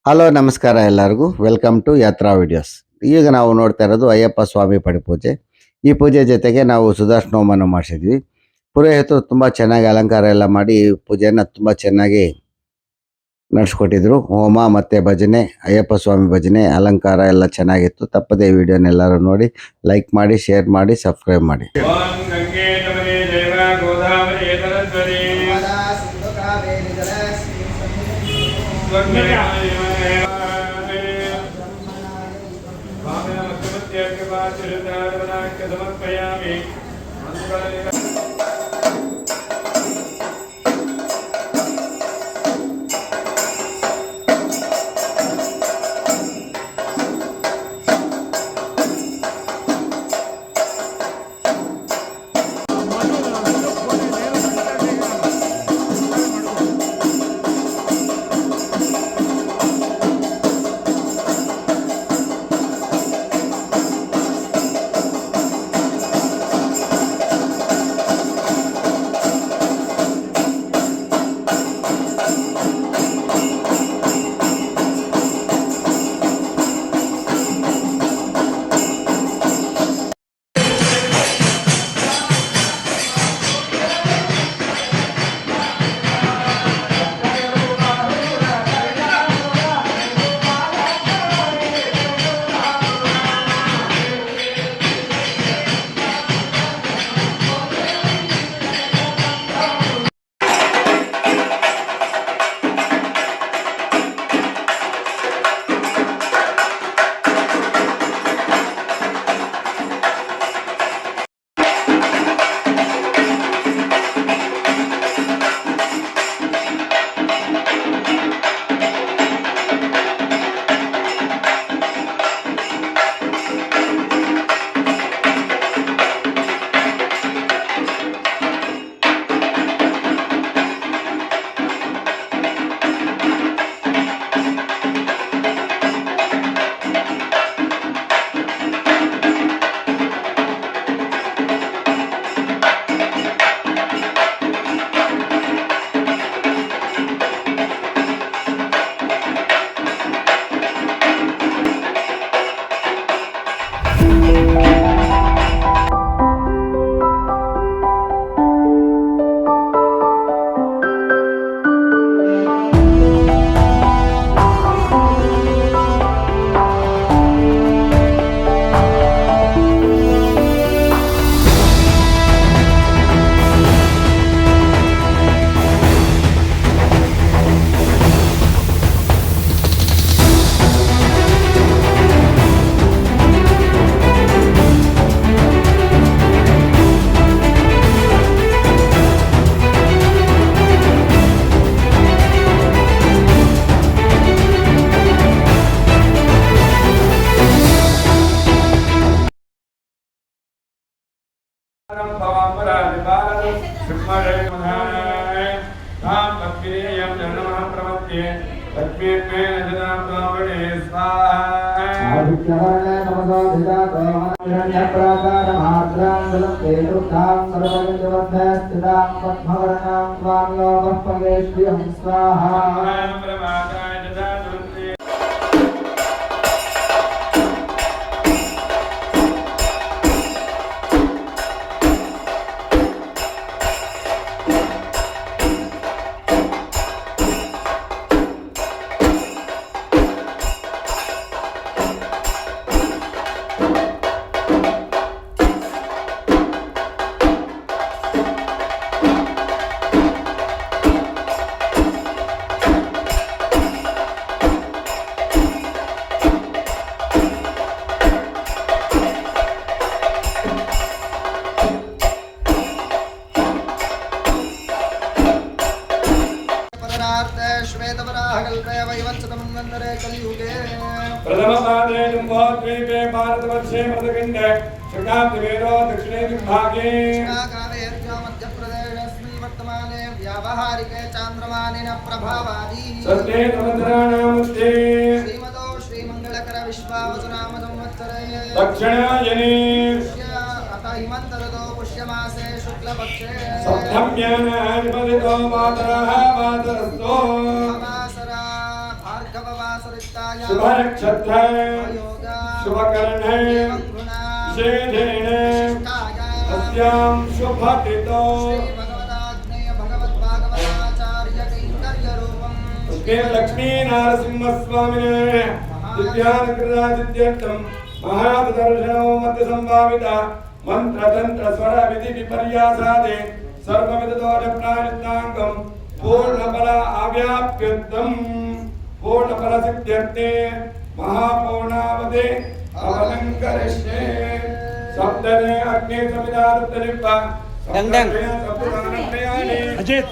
Hello ನಮಸ್ಕಾರ ಎಲ್ಲರಿಗೂ welcome to ಯಾತ್ರಾ ವಿಡಿಯೋಸ್. ಈಗ ನಾವು ನೋಡ್ತಾ ಇರೋದು ಅಯ್ಯಪ್ಪ ಸ್ವಾಮಿ ಪಡಿಪೂಜೆ. ಈ ಪೂಜೆ ಜೊತೆಗೆ ನಾವು ಸುದರ್ಶನ ಮಾಡಿಸಿದ್ವಿ. ಪುರೋಹಿತರು ತುಂಬ ಚೆನ್ನಾಗಿ ಅಲಂಕಾರ ಎಲ್ಲ ಮಾಡಿ ಪೂಜೆಯನ್ನು ತುಂಬ ಚೆನ್ನಾಗಿ ನಡೆಸ್ಕೊಟ್ಟಿದ್ರು. ಹೋಮ ಮತ್ತು ಭಜನೆ, ಅಯ್ಯಪ್ಪ ಸ್ವಾಮಿ ಭಜನೆ, ಅಲಂಕಾರ ಎಲ್ಲ ಚೆನ್ನಾಗಿತ್ತು. ತಪ್ಪದೇ ವಿಡಿಯೋನೆಲ್ಲರೂ ನೋಡಿ, ಲೈಕ್ ಮಾಡಿ, ಶೇರ್ ಮಾಡಿ, ಸಬ್ಸ್ಕ್ರೈಬ್ ಮಾಡಿ. समर्पयामि। प्रथमपादे भारतवर्षे मृतकण्डे शृङ्गाब्दवेदो दक्षिणे दिग्भागे मध्यप्रदेशस्मिन् वर्तमाने व्यावहारिके चान्द्रमानेन प्रभावादि षष्ठे तमन्तराणामध्ये श्रीमदो श्रीमङ्गलकर विश्वावसुनाम संवत्सरे दक्षिणायने हिमन्तरतो पुष्यमासे शुक्लपक्षे सप्तम्यानाधिपतितो मातरः मातरस्थो भार्गववासर युक्ताय शुभनक्षत्र योग शुभकर्णे एवं गुणा विशेषेण विशिष्टाय अस्यां शुभतिथौ श्री भगवदाग्नेय भगवद्भागवताचार्य कैङ्कर्यरूपम् श्री लक्ष्मी नारसिंहस्वामिने दिव्यानुग्रहादित्यर्थं महादर्शनो मध्य संभाविता मंत्र तंत्र स्वर विधि विपर्यासादे सर्वविध दोष प्रायश्चित्तांगं पूर्ण फल आव्याप्यर्थं पूर्ण फल सिद्ध्यर्थे महापूर्णावते अवलंकरिष्ये सप्तमे अग्नि समिधा दत्तनिप्पा डंग डंग। सप्तदानप्रयाणे अजित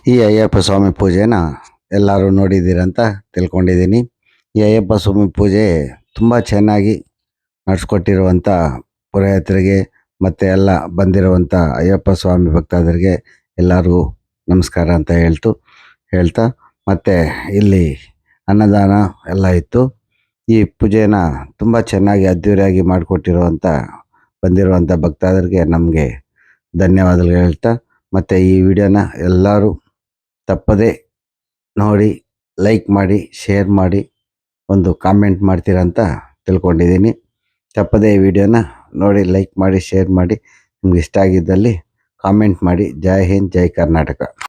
ಈ ಅಯ್ಯಪ್ಪ ಸ್ವಾಮಿ ಪೂಜೆನ ಎಲ್ಲರೂ ನೋಡಿದ್ದೀರಂತ ತಿಳ್ಕೊಂಡಿದ್ದೀನಿ. ಈ ಅಯ್ಯಪ್ಪ ಸ್ವಾಮಿ ಪೂಜೆ ತುಂಬ ಚೆನ್ನಾಗಿ ನಡೆಸ್ಕೊಟ್ಟಿರುವಂಥ ಪುರೋಹಿತರಿಗೆ ಮತ್ತು ಎಲ್ಲ ಬಂದಿರುವಂಥ ಅಯ್ಯಪ್ಪ ಸ್ವಾಮಿ ಭಕ್ತಾದರಿಗೆ ಎಲ್ಲರಿಗೂ ನಮಸ್ಕಾರ ಅಂತ ಹೇಳ್ತಾ ಮತ್ತು ಇಲ್ಲಿ ಅನ್ನದಾನ ಎಲ್ಲ ಇತ್ತು. ಈ ಪೂಜೆನ ತುಂಬ ಚೆನ್ನಾಗಿ ಅದ್ಧೂರಿಯಾಗಿ ಮಾಡಿಕೊಟ್ಟಿರುವಂಥ ಬಂದಿರುವಂಥ ಭಕ್ತಾದರಿಗೆ ನಮಗೆ ಧನ್ಯವಾದಗಳು ಹೇಳ್ತಾ, ಮತ್ತು ಈ ವಿಡಿಯೋನ ಎಲ್ಲರೂ ತಪ್ಪದೇ ನೋಡಿ ಲೈಕ್ ಮಾಡಿ, ಶೇರ್ ಮಾಡಿ, ಒಂದು ಕಾಮೆಂಟ್ ಮಾಡ್ತೀರಂತ ತಿಳ್ಕೊಂಡಿದ್ದೀನಿ. ತಪ್ಪದೇ ಈ ವಿಡಿಯೋನ ನೋಡಿ ಲೈಕ್ ಮಾಡಿ, ಶೇರ್ ಮಾಡಿ. ನಿಮ್ಗೆ ಇಷ್ಟ ಆಗಿದ್ದಲ್ಲಿ ಕಾಮೆಂಟ್ ಮಾಡಿ. ಜೈ ಹಿಂದ್, ಜೈ ಕರ್ನಾಟಕ.